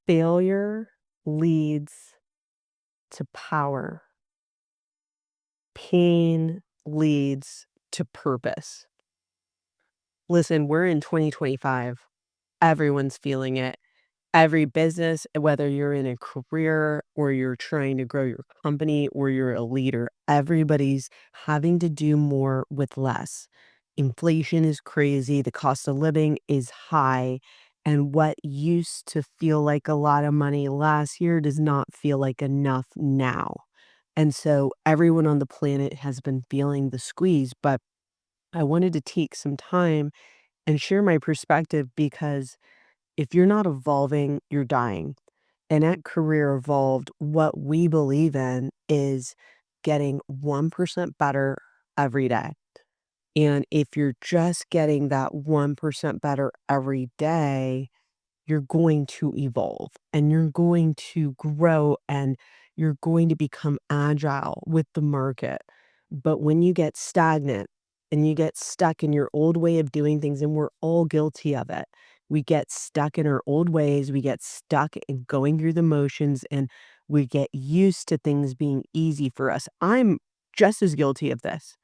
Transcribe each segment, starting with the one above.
Failure leads to power. Pain leads to purpose. Listen, we're in 2025. Everyone's feeling it. Every business, whether you're in a career or you're trying to grow your company or you're a leader, everybody's having to do more with less. Inflation is crazy, the cost of living is high, and what used to feel like a lot of money last year does not feel like enough now. And so everyone on the planet has been feeling the squeeze, but I wanted to take some time and share my perspective because if you're not evolving, you're dying. And at Career Evolved, what we believe in is getting 1% better every day. And if you're just getting that 1% better every day, you're going to evolve and you're going to grow and you're going to become agile with the market. But when you get stagnant and you get stuck in your old way of doing things, and we're all guilty of it, we get stuck in our old ways, we get stuck in going through the motions, and we get used to things being easy for us. I'm just as guilty of this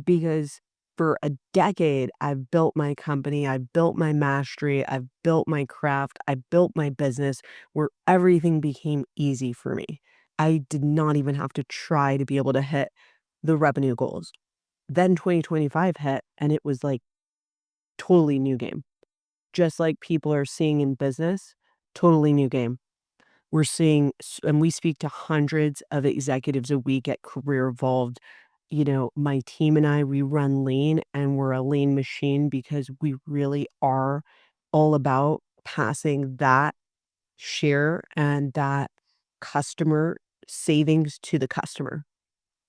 because for a decade, I've built my company, I've built my mastery, I've built my craft, I built my business where everything became easy for me. I did not even have to try to be able to hit the revenue goals. Then 2025 hit and it was like totally new game. Just like people are seeing in business, totally new game. We're seeing and we speak to hundreds of executives a week at Career Evolved. You know, my team and I, we run lean and we're a lean machine because we really are all about passing that share and that customer savings to the customer.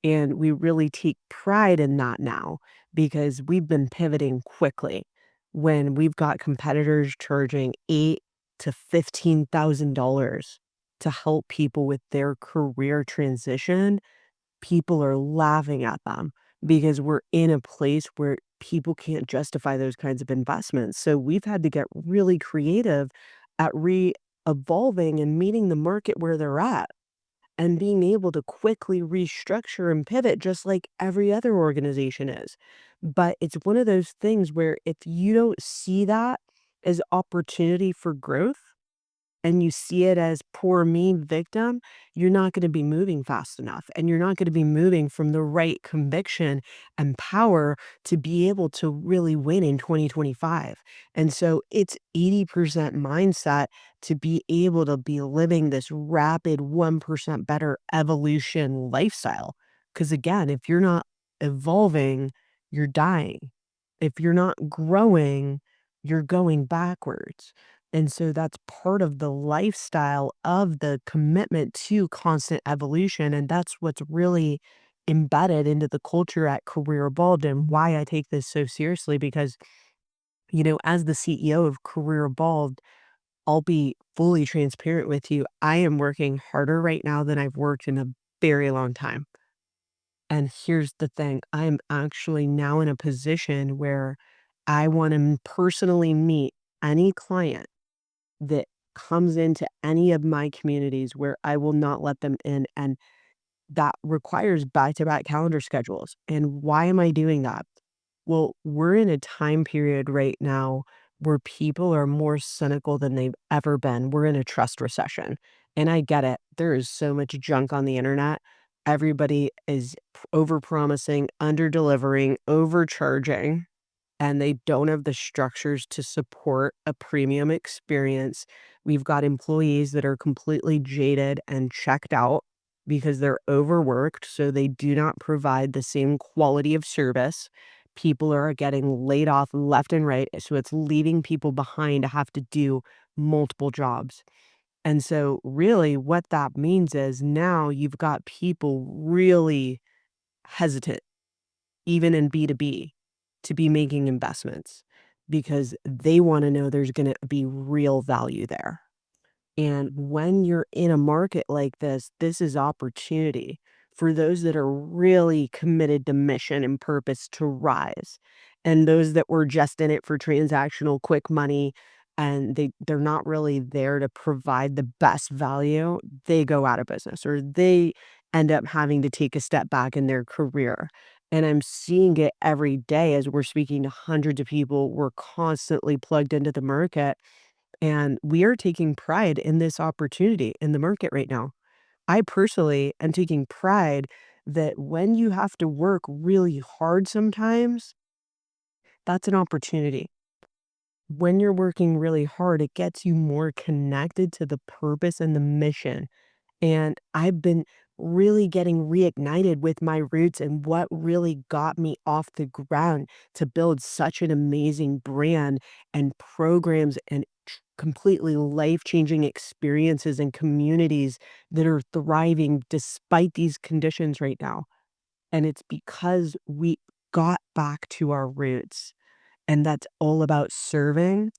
And we really take pride in that now because we've been pivoting quickly. When we've got competitors charging eight to $15,000 to help people with their career transition, people are laughing at them because we're in a place where people can't justify those kinds of investments. So we've had to get really creative at re-evolving and meeting the market where they're at and being able to quickly restructure and pivot just like every other organization is. But it's one of those things where if you don't see that as opportunity for growth, and you see it as poor me victim, you're not going to be moving fast enough. And you're not going to be moving from the right conviction and power to be able to really win in 2025. And so it's 80% mindset to be able to be living this rapid 1% better evolution lifestyle. Because again, if you're not evolving, you're dying. If you're not growing, you're going backwards. And so that's part of the lifestyle of the commitment to constant evolution. And that's what's really embedded into the culture at Career Evolved and why I take this so seriously. Because, you know, as the CEO of Career Evolved, I'll be fully transparent with you. I am working harder right now than I've worked in a very long time. And here's the thing, I am actually now in a position where I want to personally meet any client that comes into any of my communities where I will not let them in, and that requires back-to-back calendar schedules. And why am I doing that? Well, we're in a time period right now where people are more cynical than they've ever been. We're in a trust recession. And I get it. There is so much junk on the internet. Everybody is over-promising, under-delivering, overcharging, and they don't have the structures to support a premium experience. We've got employees that are completely jaded and checked out because they're overworked, so they do not provide the same quality of service. People are getting laid off left and right, so it's leaving people behind to have to do multiple jobs. And so, really, what that means is now you've got people really hesitant even in B2B, to be making investments because they wanna know there's gonna be real value there. And when you're in a market like this is opportunity for those that are really committed to mission and purpose to rise. And those that were just in it for transactional quick money, and they're not really there to provide the best value, they go out of business or they end up having to take a step back in their career. And I'm seeing it every day as we're speaking to hundreds of people. We're constantly plugged into the market, and we are taking pride in this opportunity in the market right now. I personally am taking pride that when you have to work really hard sometimes, that's an opportunity. When you're working really hard, it gets you more connected to the purpose and the mission. And I've been really getting reignited with my roots and what really got me off the ground to build such an amazing brand and programs and completely life-changing experiences and communities that are thriving despite these conditions right now. And it's because we got back to our roots. And that's all about serving,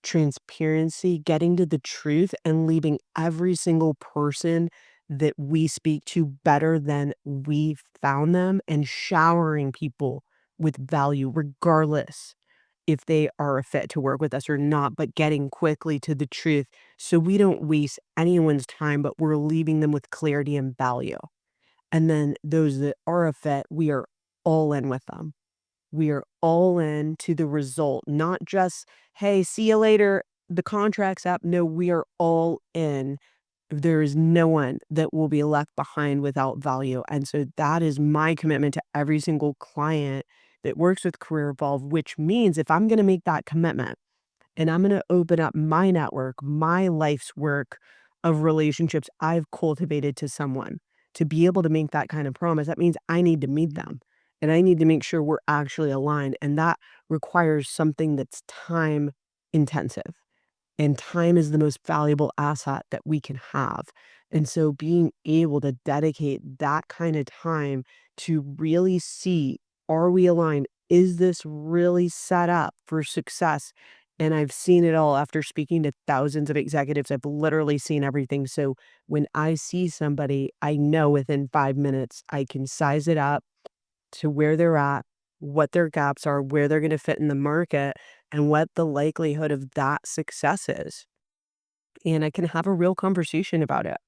transparency, getting to the truth, and leaving every single person that we speak to better than we found them, and showering people with value, regardless if they are a fit to work with us or not, but getting quickly to the truth so we don't waste anyone's time, but we're leaving them with clarity and value. And then those that are a fit, we are all in with them. We are all in to the result, not just, "Hey, see you later. The contract's up." No, we are all in. There is no one that will be left behind without value. And so that is my commitment to every single client that works with Career Evolve, which means if I'm going to make that commitment, and I'm gonna open up my network, my life's work of relationships I've cultivated to someone. To be able to make that kind of promise, that means I need to meet them, and I need to make sure we're actually aligned, and that requires something that's time intensive. And time is the most valuable asset that we can have. And so being able to dedicate that kind of time to really see, are we aligned? Is this really set up for success? And I've seen it all after speaking to thousands of executives. I've literally seen everything. So when I see somebody, I know within 5 minutes I can size it up to where they're at, what their gaps are, where they're going to fit in the market, and what the likelihood of that success is. And I can have a real conversation about it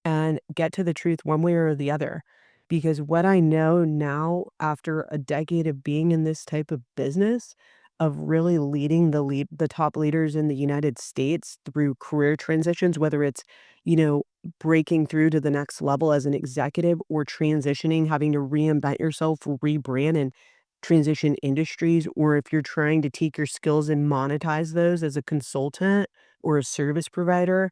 and get to the truth one way or the other. Because what I know now, after a decade of being in this type of business, of really leading the top leaders in the United States through career transitions, whether it's, you know, breaking through to the next level as an executive or transitioning, having to reinvent yourself, rebrand and transition industries, or if you're trying to take your skills and monetize those as a consultant or a service provider.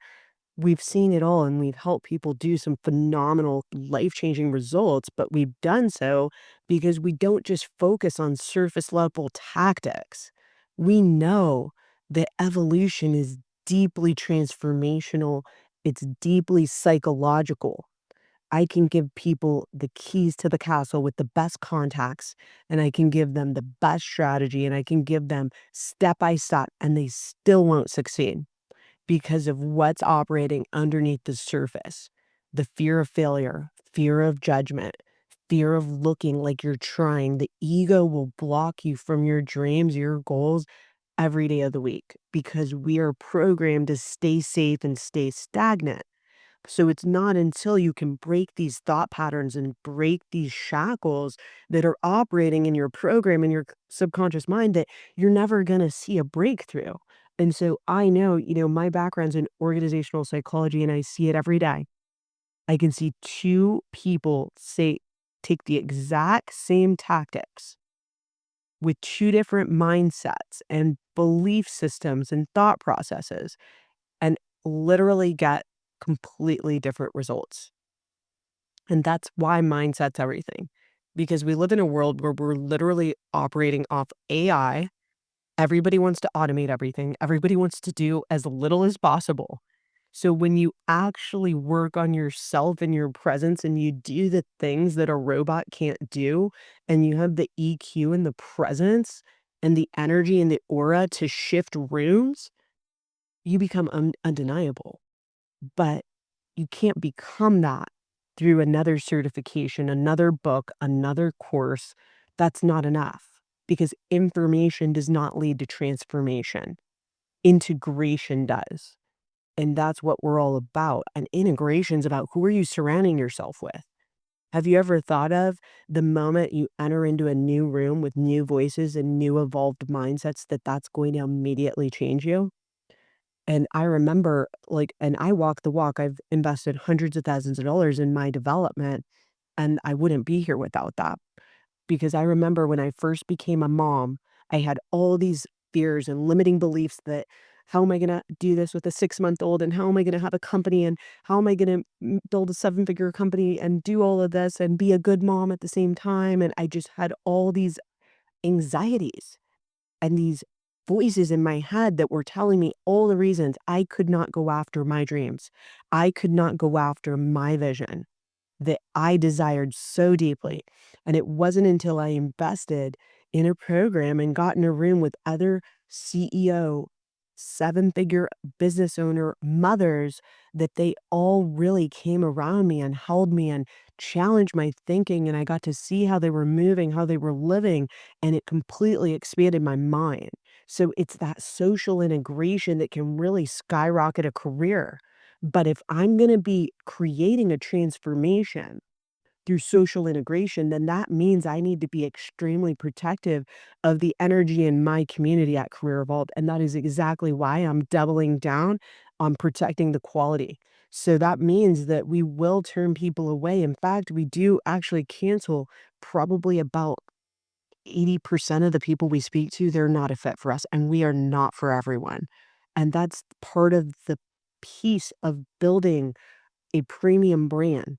We've seen it all, and we've helped people do some phenomenal life-changing results, but we've done so because we don't just focus on surface level tactics. We know that evolution is deeply transformational, it's deeply psychological. I can give people the keys to the castle with the best contacts, and I can give them the best strategy, and I can give them step by step, and they still won't succeed because of what's operating underneath the surface. The fear of failure, fear of judgment, fear of looking like you're trying. The ego will block you from your dreams, your goals every day of the week because we are programmed to stay safe and stay stagnant. So it's not until you can break these thought patterns and break these shackles that are operating in your program in your subconscious mind that you're never going to see a breakthrough. And so I know, my background's in organizational psychology and I see it every day. I can see two people take the exact same tactics with two different mindsets and belief systems and thought processes and literally get completely different results. And that's why mindset's everything. Because we live in a world where we're literally operating off AI. Everybody wants to automate everything. Everybody wants to do as little as possible. So when you actually work on yourself and your presence and you do the things that a robot can't do, and you have the EQ and the presence and the energy and the aura to shift rooms, you become undeniable. But you can't become that through another certification, another book, another course. That's not enough because information does not lead to transformation. Integration does. And that's what we're all about. And integration's about who are you surrounding yourself with? Have you ever thought of the moment you enter into a new room with new voices and new evolved mindsets that that's going to immediately change you? And I remember, like, and I walk the walk. I've invested hundreds of thousands of dollars in my development, and I wouldn't be here without that. Because I remember when I first became a mom, I had all these fears and limiting beliefs that how am I going to do this with a 6-month old? And how am I going to have a company? And how am I going to build a 7-figure company and do all of this and be a good mom at the same time? And I just had all these anxieties and these voices in my head that were telling me all the reasons I could not go after my dreams. I could not go after my vision that I desired so deeply. And it wasn't until I invested in a program and got in a room with other CEO, 7-figure business owner mothers that they all really came around me and held me and challenged my thinking. And I got to see how they were moving, how they were living, and it completely expanded my mind. So it's that social integration that can really skyrocket a career. But if I'm going to be creating a transformation through social integration, then that means I need to be extremely protective of the energy in my community at Career Vault. And that is exactly why I'm doubling down on protecting the quality. So that means that we will turn people away. In fact, we do actually cancel probably about 80% of the people we speak to, they're not a fit for us, and we are not for everyone. And that's part of the piece of building a premium brand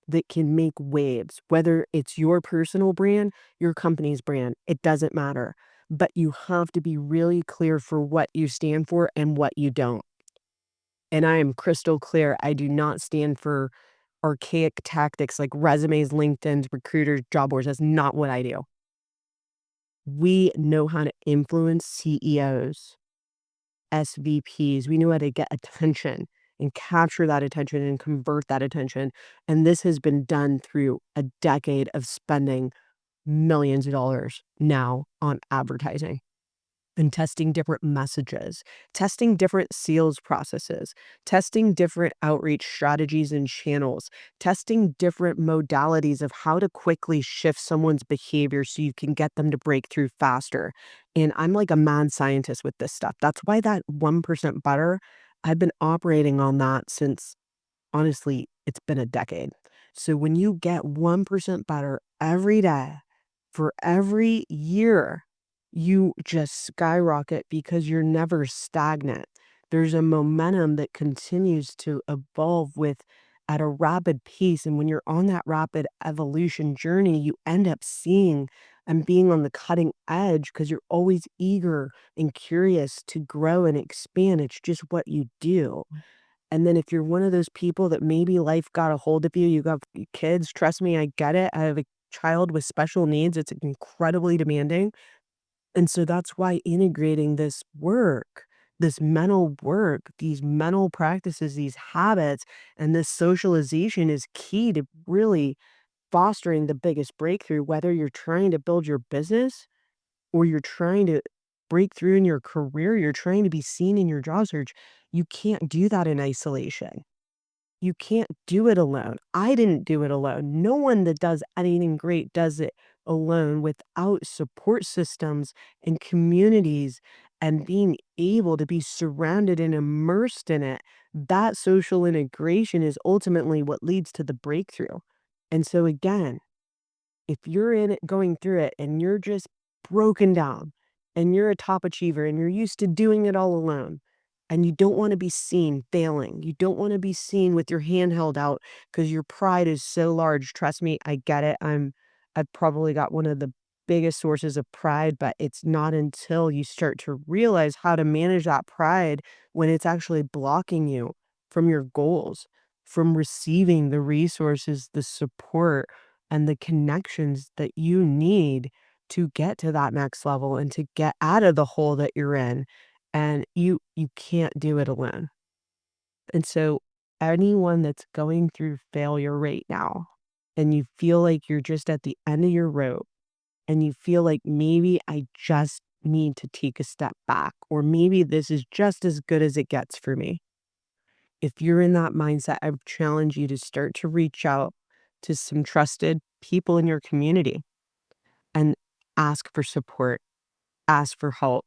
that can make waves, whether it's your personal brand, your company's brand, it doesn't matter. But you have to be really clear for what you stand for and what you don't. And I am crystal clear. I do not stand for archaic tactics like resumes, LinkedIn, recruiters, job boards. That's not what I do. We know how to influence CEOs, SVPs. We know how to get attention and capture that attention and convert that attention. And this has been done through a decade of spending millions of dollars now on advertising and testing different messages, testing different sales processes, testing different outreach strategies and channels, testing different modalities of how to quickly shift someone's behavior so you can get them to break through faster. And I'm like a mad scientist with this stuff. That's why that 1% butter, I've been operating on that since honestly, it's been a decade. So when you get 1% better every day for every year, you just skyrocket because you're never stagnant. There's a momentum that continues to evolve with at a rapid pace. And when you're on that rapid evolution journey, you end up seeing and being on the cutting edge because you're always eager and curious to grow and expand. It's just what you do. And then if you're one of those people that maybe life got a hold of you, you got kids, trust me, I get it. I have a child with special needs. It's incredibly demanding. And so that's why integrating this work, this mental work, these mental practices, these habits, and this socialization is key to really fostering the biggest breakthrough, whether you're trying to build your business or you're trying to break through in your career, you're trying to be seen in your job search. You can't do that in isolation. You can't do it alone. I didn't do it alone. No one that does anything great does it alone without support systems and communities and being able to be surrounded and immersed in it. That social integration is ultimately what leads to the breakthrough. And so, again, if you're in it going through it and you're just broken down and you're a top achiever and you're used to doing it all alone and you don't want to be seen failing, you don't want to be seen with your hand held out because your pride is so large. Trust me, I get it. I've probably got one of the biggest sources of pride, but it's not until you start to realize how to manage that pride when it's actually blocking you from your goals, from receiving the resources, the support and the connections that you need to get to that next level and to get out of the hole that you're in. And you can't do it alone. And so anyone that's going through failure right now and you feel like you're just at the end of your rope and you feel like maybe I just need to take a step back, or maybe this is just as good as it gets for me. If you're in that mindset, I would challenge you to start to reach out to some trusted people in your community and ask for support, ask for help,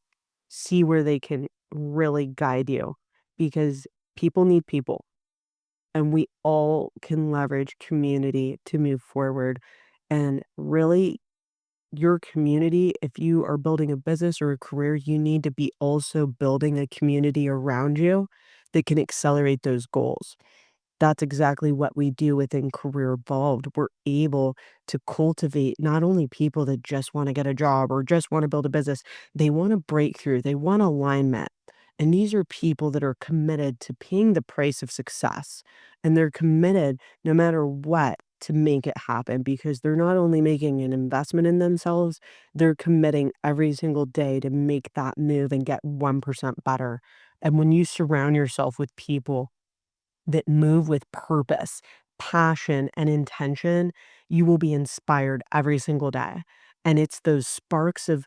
see where they can really guide you, because people need people, and we all can leverage community to move forward. And really, your community, if you are building a business or a career, you need to be also building a community around you that can accelerate those goals. That's exactly what we do within Career Evolved. We're able to cultivate not only people that just want to get a job or just want to build a business, they want a breakthrough, they want alignment. And these are people that are committed to paying the price of success. And they're committed no matter what to make it happen, because they're not only making an investment in themselves, they're committing every single day to make that move and get 1% better. And when you surround yourself with people that move with purpose, passion, and intention, you will be inspired every single day. And it's those sparks of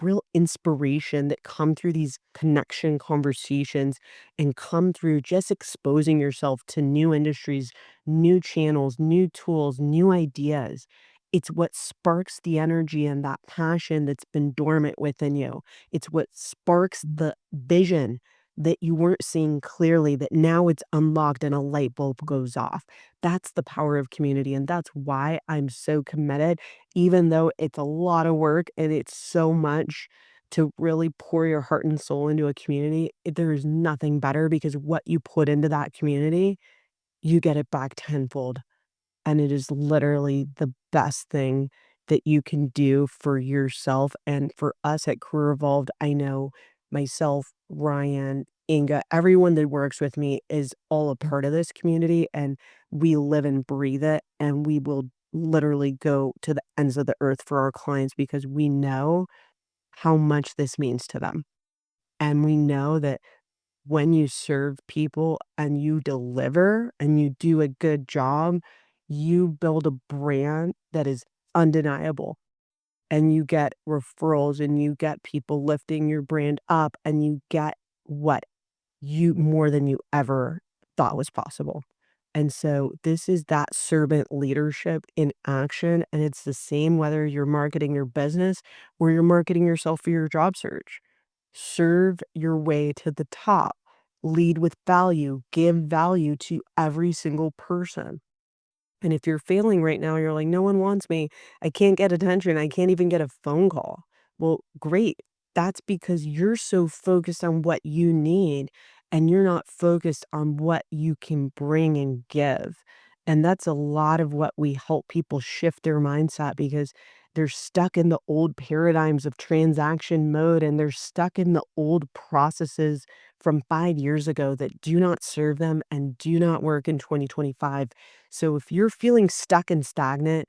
real inspiration that come through these connection conversations and come through just exposing yourself to new industries, new channels, new tools, new ideas. It's what sparks the energy and that passion that's been dormant within you. It's what sparks the vision that you weren't seeing clearly, that now it's unlocked and a light bulb goes off. That's the power of community. And that's why I'm so committed, even though it's a lot of work and it's so much to really pour your heart and soul into a community. There is nothing better, because what you put into that community, you get it back tenfold. And it is literally the best thing that you can do for yourself and for us at Career Evolved. I know myself, Ryan, Inga, everyone that works with me is all a part of this community, and we live and breathe it. And we will literally go to the ends of the earth for our clients, because we know how much this means to them. And we know that when you serve people and you deliver and you do a good job, you build a brand that is undeniable, and you get referrals and you get people lifting your brand up, and you get what you more than you ever thought was possible. And so this is that servant leadership in action. And it's the same whether you're marketing your business or you're marketing yourself for your job search. Serve your way to the top. Lead with value. Give value to every single person. And if you're failing right now, you're like, no one wants me. I can't get attention. I can't even get a phone call. Well, great. That's because you're so focused on what you need, and you're not focused on what you can bring and give. And that's a lot of what we help people shift their mindset, because they're stuck in the old paradigms of transaction mode, and they're stuck in the old processes from 5 years ago that do not serve them and do not work in 2025. So if you're feeling stuck and stagnant,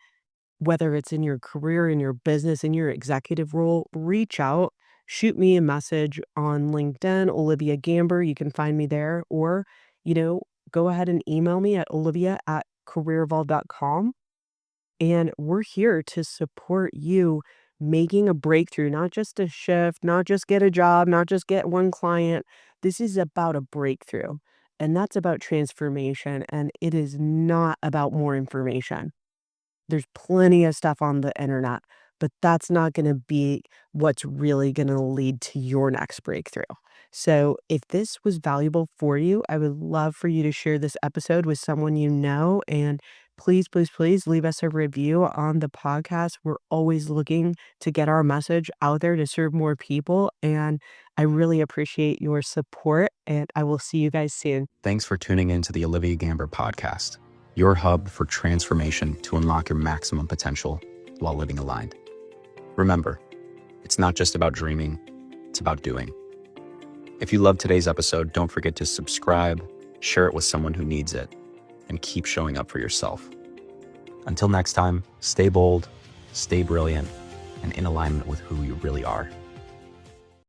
whether it's in your career, in your business, in your executive role, reach out, shoot me a message on LinkedIn, Olivia Gamber. You can find me there, or, go ahead and email me at olivia@careervault.com. And we're here to support you making a breakthrough, not just a shift, not just get a job, not just get one client. This is about a breakthrough. And that's about transformation. And it is not about more information. There's plenty of stuff on the internet, but that's not gonna be what's really gonna lead to your next breakthrough. So, if this was valuable for you, I would love for you to share this episode with someone you know, and please, please, please leave us a review on the podcast. We're always looking to get our message out there to serve more people, and I really appreciate your support, and I will see you guys soon. Thanks for tuning in to the Olivia Gamber podcast, your hub for transformation to unlock your maximum potential while living aligned. Remember, it's not just about dreaming, it's about doing. If you loved today's episode, don't forget to subscribe, share it with someone who needs it, and keep showing up for yourself. Until next time, stay bold, stay brilliant, and in alignment with who you really are.